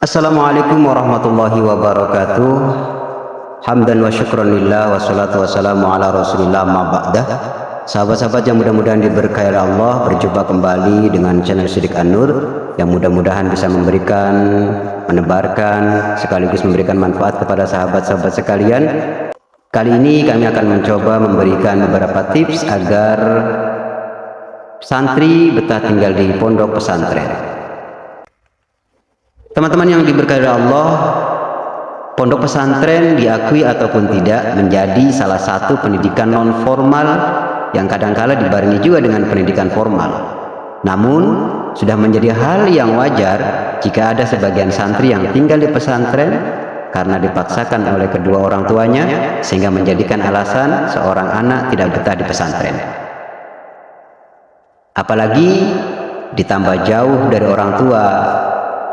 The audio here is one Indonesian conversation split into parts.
Assalamualaikum warahmatullahi wabarakatuh. Hamdan wa syukran lillah wa salatu wassalamu ala rasulillah ma ba'dah. Sahabat-sahabat yang mudah-mudahan diberkahi Allah, berjumpa kembali dengan channel Sidik An-Nur yang mudah-mudahan bisa memberikan, menebarkan, sekaligus memberikan manfaat kepada sahabat-sahabat sekalian. Kali ini kami akan mencoba memberikan beberapa tips agar santri betah tinggal di pondok pesantren. Teman-teman yang diberkahi Allah, pondok pesantren diakui ataupun tidak menjadi salah satu pendidikan non formal yang kadangkala dibarengi juga dengan pendidikan formal. Namun sudah menjadi hal yang wajar jika ada sebagian santri yang tinggal di pesantren karena dipaksakan oleh kedua orang tuanya, sehingga menjadikan alasan seorang anak tidak betah di pesantren. Apalagi ditambah jauh dari orang tua,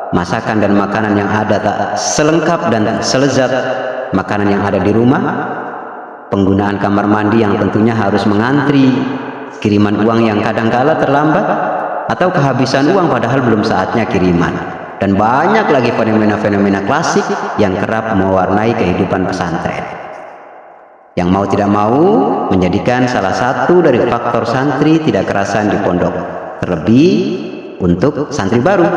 masakan dan makanan yang ada tak selengkap dan selezat makanan yang ada di rumah, penggunaan kamar mandi yang tentunya harus mengantri, kiriman uang yang kadangkala terlambat, atau kehabisan uang padahal belum saatnya kiriman, dan banyak lagi fenomena-fenomena klasik yang kerap mewarnai kehidupan pesantren, yang mau tidak mau menjadikan salah satu dari faktor santri tidak kerasan di pondok, terlebih untuk santri baru.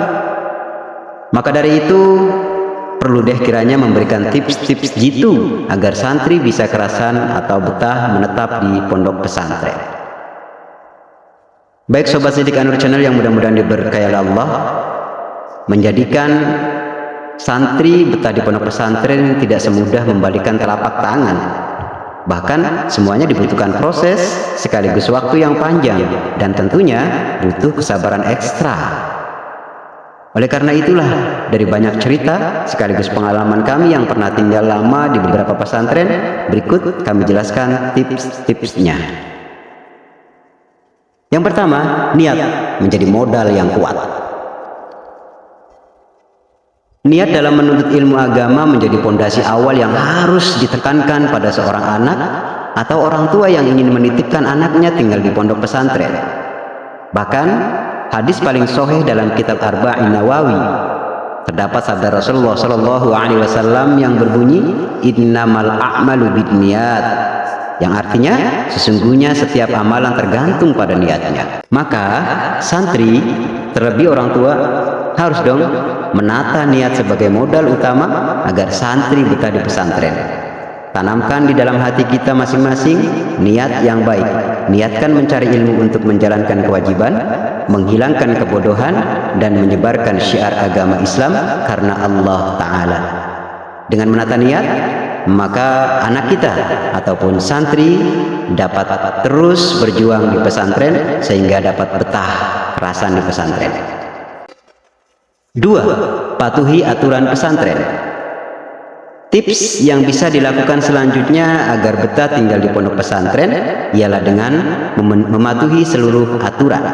Maka dari itu perlu deh kiranya memberikan tips-tips jitu agar santri bisa kerasan atau betah menetap di pondok pesantren. Baik sobat Sidik An-Nur channel yang mudah-mudahan diberkahi Allah, menjadikan santri betah di pondok pesantren tidak semudah membalikan telapak tangan. Bahkan semuanya dibutuhkan proses sekaligus waktu yang panjang, dan tentunya butuh kesabaran ekstra. Oleh karena itulah, dari banyak cerita sekaligus pengalaman kami yang pernah tinggal lama di beberapa pesantren, berikut kami jelaskan tips-tipsnya. Yang pertama, niat menjadi modal yang kuat. Niat dalam menuntut ilmu agama menjadi pondasi awal yang harus ditekankan pada seorang anak atau orang tua yang ingin menitipkan anaknya tinggal di pondok pesantren. Bahkan hadis paling sahih dalam kitab Arba'in Nawawi terdapat sabda Rasulullah Shallallahu Alaihi Wasallam yang berbunyi innamal a'malu binniyat, yang artinya sesungguhnya setiap amalan tergantung pada niatnya. Maka santri, terlebih orang tua, harus dong menata niat sebagai modal utama agar santri betah di pesantren. Tanamkan di dalam hati kita masing-masing niat yang baik. Niatkan mencari ilmu untuk menjalankan kewajiban, menghilangkan kebodohan, dan menyebarkan syiar agama Islam karena Allah Ta'ala. Dengan menata niat, maka anak kita ataupun santri dapat terus berjuang di pesantren sehingga dapat betah kerasan di pesantren. 2. Patuhi aturan pesantren. Tips yang bisa dilakukan selanjutnya agar betah tinggal di pondok pesantren ialah dengan mematuhi seluruh aturan.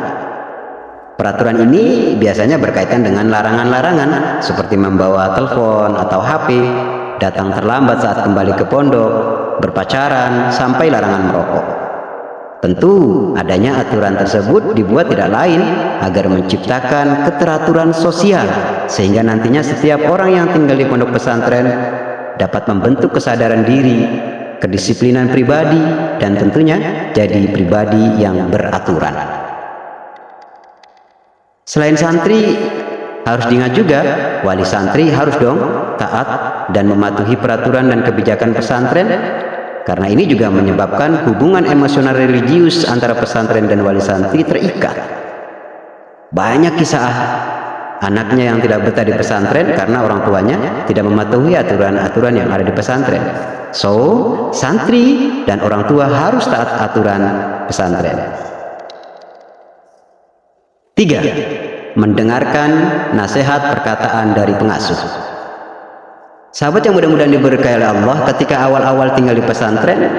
Peraturan ini biasanya berkaitan dengan larangan-larangan seperti membawa telepon atau HP, datang terlambat saat kembali ke pondok, berpacaran, sampai larangan merokok. Tentu adanya aturan tersebut dibuat tidak lain agar menciptakan keteraturan sosial, sehingga nantinya setiap orang yang tinggal di pondok pesantren dapat membentuk kesadaran diri, kedisiplinan pribadi, dan tentunya jadi pribadi yang beraturan. Selain santri, harus diingat juga wali santri harus dong taat dan mematuhi peraturan dan kebijakan pesantren, karena ini juga menyebabkan hubungan emosional religius antara pesantren dan wali santri terikat. Banyak kisah anaknya yang tidak betah di pesantren karena orang tuanya tidak mematuhi aturan-aturan yang ada di pesantren. So, santri dan orang tua harus taat aturan pesantren. 3. Mendengarkan nasihat perkataan dari pengasuh. Sahabat yang mudah-mudahan diberkahi Allah, ketika awal-awal tinggal di pesantren,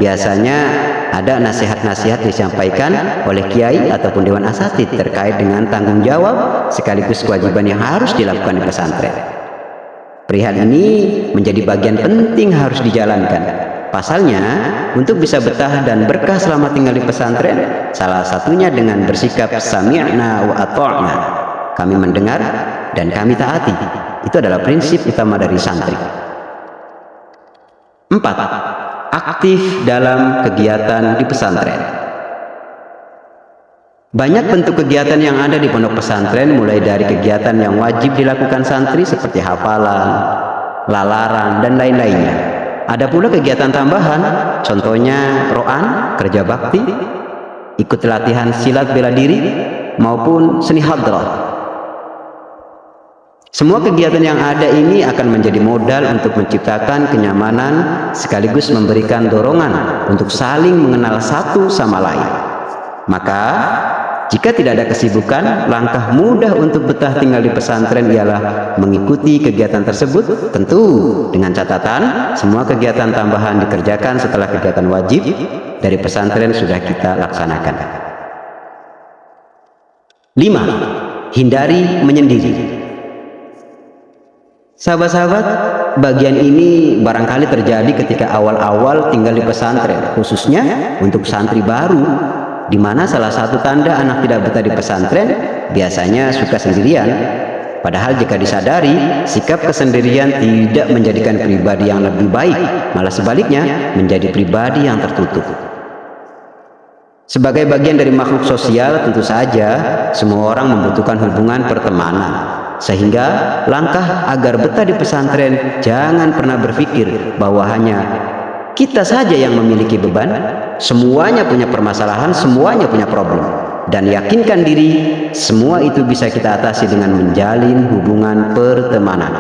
biasanya ada nasihat-nasihat disampaikan oleh kiai ataupun dewan asatid terkait dengan tanggung jawab sekaligus kewajiban yang harus dilakukan di pesantren. Perihal ini menjadi bagian penting harus dijalankan. Pasalnya, untuk bisa betah dan berkah selama tinggal di pesantren, salah satunya dengan bersikap sami'na wa ata'na. Kami mendengar dan kami taati. Itu adalah prinsip utama dari santri. 4. Aktif dalam kegiatan di pesantren. Banyak bentuk kegiatan yang ada di pondok pesantren, mulai dari kegiatan yang wajib dilakukan santri seperti hafalan, lalaran, dan lain-lainnya. Ada pula kegiatan tambahan, contohnya ro'an, kerja bakti, ikut latihan silat bela diri, maupun seni hadrah. Semua kegiatan yang ada ini akan menjadi modal untuk menciptakan kenyamanan sekaligus memberikan dorongan untuk saling mengenal satu sama lain. Maka, jika tidak ada kesibukan, langkah mudah untuk betah tinggal di pesantren ialah mengikuti kegiatan tersebut, tentu dengan catatan semua kegiatan tambahan dikerjakan setelah kegiatan wajib dari pesantren sudah kita laksanakan. 5. Hindari menyendiri. Sahabat-sahabat, bagian ini barangkali terjadi ketika awal-awal tinggal di pesantren, khususnya untuk santri baru, di mana salah satu tanda anak tidak betah di pesantren biasanya suka sendirian. Padahal jika disadari, sikap kesendirian tidak menjadikan pribadi yang lebih baik, malah sebaliknya menjadi pribadi yang tertutup. Sebagai bagian dari makhluk sosial, tentu saja semua orang membutuhkan hubungan pertemanan. Sehingga langkah agar betah di pesantren, jangan pernah berpikir bahwa hanya kita saja yang memiliki beban. Semuanya punya permasalahan, semuanya punya problem. Dan yakinkan diri, semua itu bisa kita atasi dengan menjalin hubungan pertemanan.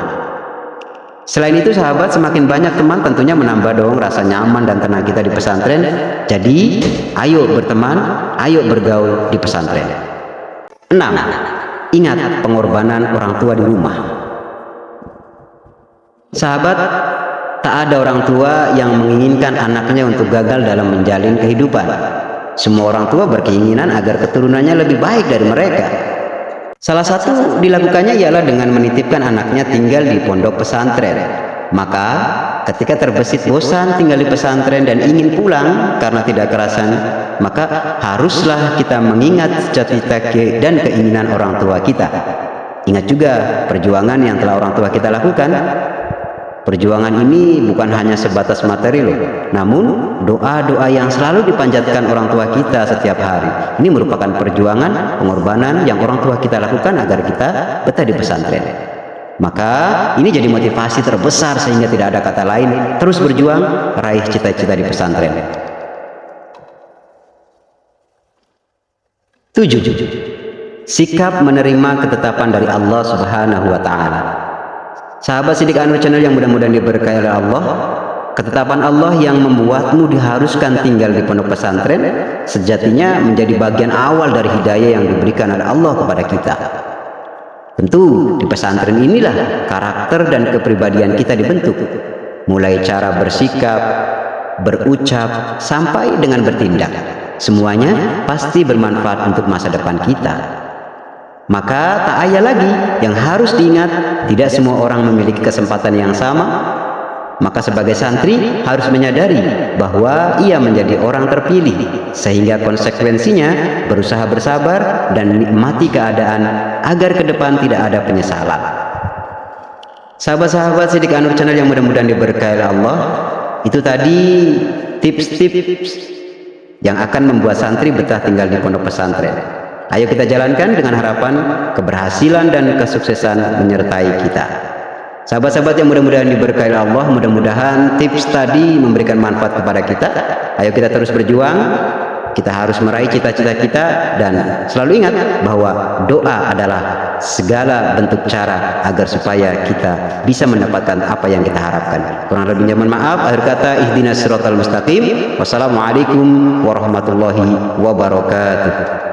Selain itu sahabat, semakin banyak teman tentunya menambah dong rasa nyaman dan tenang kita di pesantren. Jadi ayo berteman, ayo bergaul di pesantren. 6. Ingat pengorbanan orang tua di rumah. Sahabat, tak ada orang tua yang menginginkan anaknya untuk gagal dalam menjalin kehidupan. Semua orang tua berkeinginan agar keturunannya lebih baik dari mereka. Salah satu dilakukannya ialah dengan menitipkan anaknya tinggal di pondok pesantren. Maka ketika terbesit bosan tinggal di pesantren dan ingin pulang karena tidak kerasan, maka haruslah kita mengingat cita-cita dan keinginan orang tua kita. Ingat juga perjuangan yang telah orang tua kita lakukan. Perjuangan ini bukan hanya sebatas materi loh, namun doa-doa yang selalu dipanjatkan orang tua kita setiap hari. Ini merupakan perjuangan, pengorbanan yang orang tua kita lakukan agar kita betah di pesantren. Maka ini jadi motivasi terbesar sehingga tidak ada kata lain, terus berjuang, raih cita-cita di pesantren. 7. Sikap menerima ketetapan dari Allah Subhanahu wa Ta'ala. Sahabat Sidik Anwar Channel yang mudah-mudahan diberkahi oleh Allah, ketetapan Allah yang membuatmu diharuskan tinggal di pondok pesantren sejatinya menjadi bagian awal dari hidayah yang diberikan oleh Allah kepada kita. Tentu di pesantren inilah karakter dan kepribadian kita dibentuk, mulai cara bersikap, berucap, sampai dengan bertindak. Semuanya pasti bermanfaat untuk masa depan kita. Maka tak ayah lagi yang harus diingat, tidak semua orang memiliki kesempatan yang sama. Maka sebagai santri harus menyadari bahwa ia menjadi orang terpilih, sehingga konsekuensinya berusaha bersabar dan menikmati keadaan agar ke depan tidak ada penyesalan. Sahabat-sahabat Sidik Anwar Channel yang mudah-mudahan diberkahi oleh Allah, itu tadi tips-tips yang akan membuat santri betah tinggal di pondok pesantren. Ayo kita jalankan dengan harapan keberhasilan dan kesuksesan menyertai kita. Sahabat-sahabat yang mudah-mudahan diberkahi Allah, mudah-mudahan tips tadi memberikan manfaat kepada kita. Ayo kita terus berjuang. Kita harus meraih cita-cita kita dan selalu ingat bahwa doa adalah segala bentuk cara agar supaya kita bisa mendapatkan apa yang kita harapkan. Kurang lebihnya mohon maaf. Akhir kata, ihdinas siratal mustaqim. Wassalamualaikum warahmatullahi wabarakatuh.